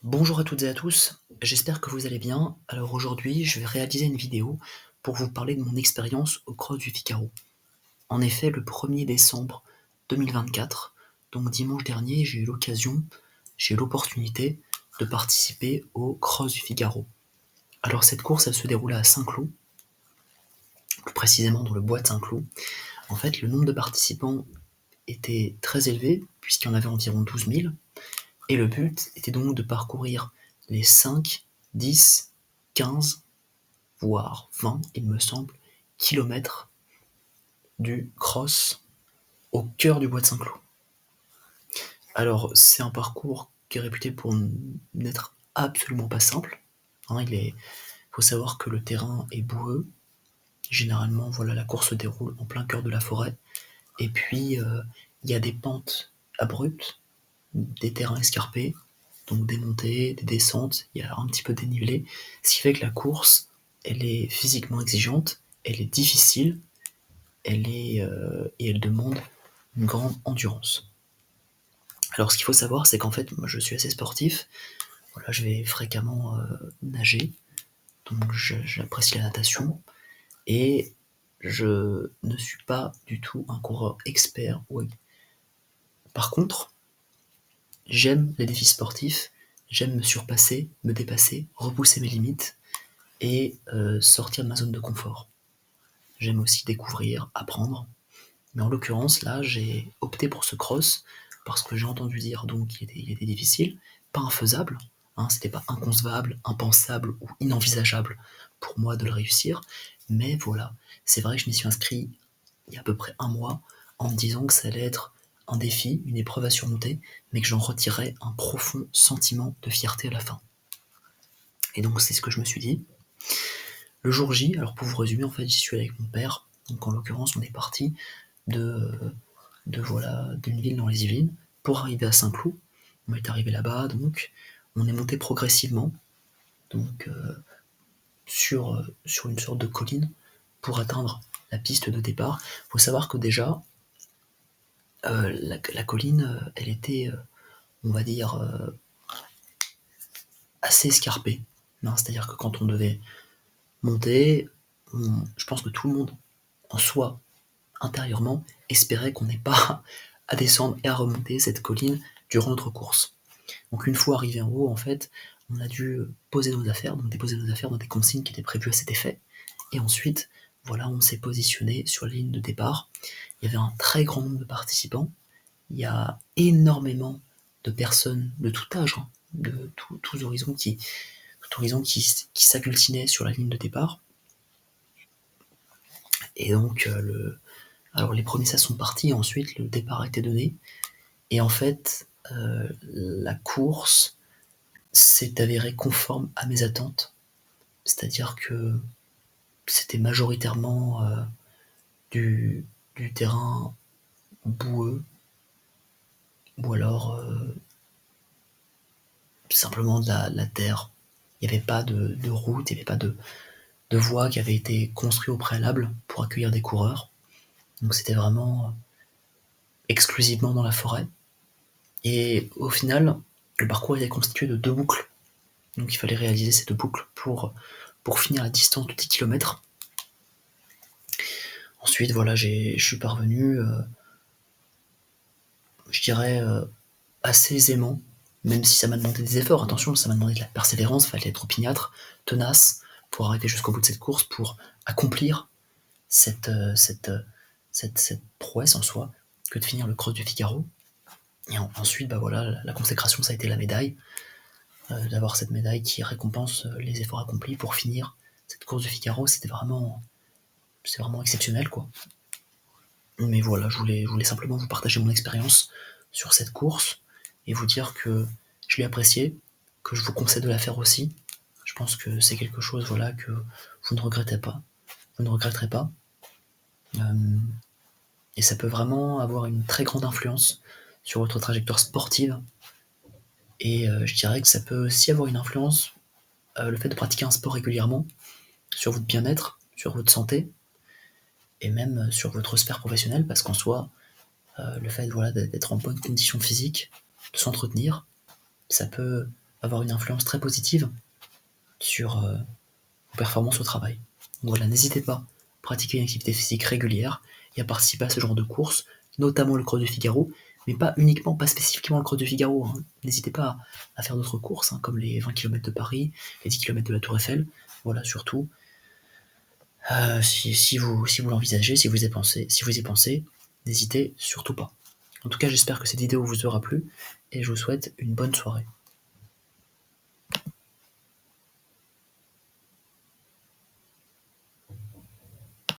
Bonjour à toutes et à tous, j'espère que vous allez bien. Alors aujourd'hui, je vais réaliser une vidéo pour vous parler de mon expérience au Cross du Figaro. En effet, le 1er décembre 2024, donc dimanche dernier, j'ai eu l'opportunité de participer au Cross du Figaro. Alors cette course, elle se déroulait à Saint-Cloud, plus précisément dans le bois de Saint-Cloud. En fait, le nombre de participants était très élevé, puisqu'il y en avait environ 12 000, et le but était donc de parcourir les 5, 10, 15, voire 20, il me semble, kilomètres du cross au cœur du bois de Saint-Cloud. Alors, c'est un parcours qui est réputé pour n'être absolument pas simple. Il faut savoir que le terrain est boueux. Généralement, voilà, la course se déroule en plein cœur de la forêt. Et puis, il y a des pentes abruptes, des terrains escarpés, donc des montées, des descentes, il y a un petit peu de dénivelé, ce qui fait que la course, elle est physiquement exigeante, elle est difficile, et elle demande une grande endurance. Alors ce qu'il faut savoir, c'est qu'en fait, moi je suis assez sportif, voilà, je vais fréquemment nager, donc j'apprécie la natation, et je ne suis pas du tout un coureur expert. Oui. Par contre, j'aime les défis sportifs, j'aime me surpasser, me dépasser, repousser mes limites et sortir de ma zone de confort. J'aime aussi découvrir, apprendre. Mais en l'occurrence, là, j'ai opté pour ce cross parce que j'ai entendu dire donc qu'il était difficile, pas infaisable, c'était pas inconcevable, impensable ou inenvisageable pour moi de le réussir. Mais voilà, c'est vrai que je m'y suis inscrit il y a à peu près un mois en me disant que ça allait être un défi, une épreuve à surmonter, mais que j'en retirerais un profond sentiment de fierté à la fin. Et donc c'est ce que je me suis dit. Le jour J, alors pour vous résumer, en fait, j'y suis allé avec mon père. Donc en l'occurrence, on est parti d'une ville dans les Yvelines pour arriver à Saint-Cloud. On est arrivé là-bas, donc on est monté progressivement, donc sur une sorte de colline pour atteindre la piste de départ. Il faut savoir que déjà, la colline, elle était, on va dire, assez escarpée. C'est-à-dire que quand on devait monter, je pense que tout le monde, en soi, intérieurement, espérait qu'on n'ait pas à descendre et à remonter cette colline durant notre course. Donc une fois arrivé en haut, en fait, on a dû poser nos affaires, donc déposer nos affaires dans des consignes qui étaient prévues à cet effet. Et ensuite, voilà, on s'est positionné sur la ligne de départ. Il y avait un très grand nombre de participants. Il y a énormément de personnes de tout âge, de tous horizons qui s'agglutinaient sur la ligne de départ. Et donc, alors les premiers sas sont partis, ensuite le départ a été donné. Et en fait, la course s'est avérée conforme à mes attentes. C'est-à-dire que c'était majoritairement du, du terrain boueux, ou alors simplement de la terre. Il n'y avait pas de route, il n'y avait pas de voie qui avait été construite au préalable pour accueillir des coureurs. Donc c'était vraiment exclusivement dans la forêt. Et au final, le parcours était constitué de 2 boucles. Donc il fallait réaliser ces 2 boucles pour finir la distance de 10 km. Ensuite, voilà, je suis parvenu, je dirais, assez aisément, même si ça m'a demandé des efforts. Attention, ça m'a demandé de la persévérance, il fallait être opiniâtre, tenace, pour arriver jusqu'au bout de cette course, pour accomplir cette prouesse en soi, que de finir le Cross du Figaro. Et ensuite, bah voilà, la consécration, ça a été la médaille, d'avoir cette médaille qui récompense les efforts accomplis pour finir cette course du Figaro. C'est vraiment exceptionnel, quoi. Mais voilà, je voulais simplement vous partager mon expérience sur cette course et vous dire que je l'ai appréciée, que je vous conseille de la faire aussi. Je pense que c'est quelque chose, voilà, que vous ne regretterez pas. Vous ne regretterez pas. Et ça peut vraiment avoir une très grande influence sur votre trajectoire sportive. Et je dirais que ça peut aussi avoir une influence, le fait de pratiquer un sport régulièrement, sur votre bien-être, sur votre santé, et même sur votre sphère professionnelle, parce qu'en soi, le fait, voilà, d'être en bonne condition physique, de s'entretenir, ça peut avoir une influence très positive sur vos performances au travail. Donc voilà, n'hésitez pas à pratiquer une activité physique régulière et à participer à ce genre de courses, notamment le Creux du Figaro, mais pas uniquement, pas spécifiquement le Creux du Figaro. Hein. N'hésitez pas à faire d'autres courses, hein, comme les 20 km de Paris, les 10 km de la Tour Eiffel. Voilà, surtout, si vous l'envisagez, si vous y pensez, n'hésitez surtout pas. En tout cas, j'espère que cette vidéo vous aura plu, et je vous souhaite une bonne soirée.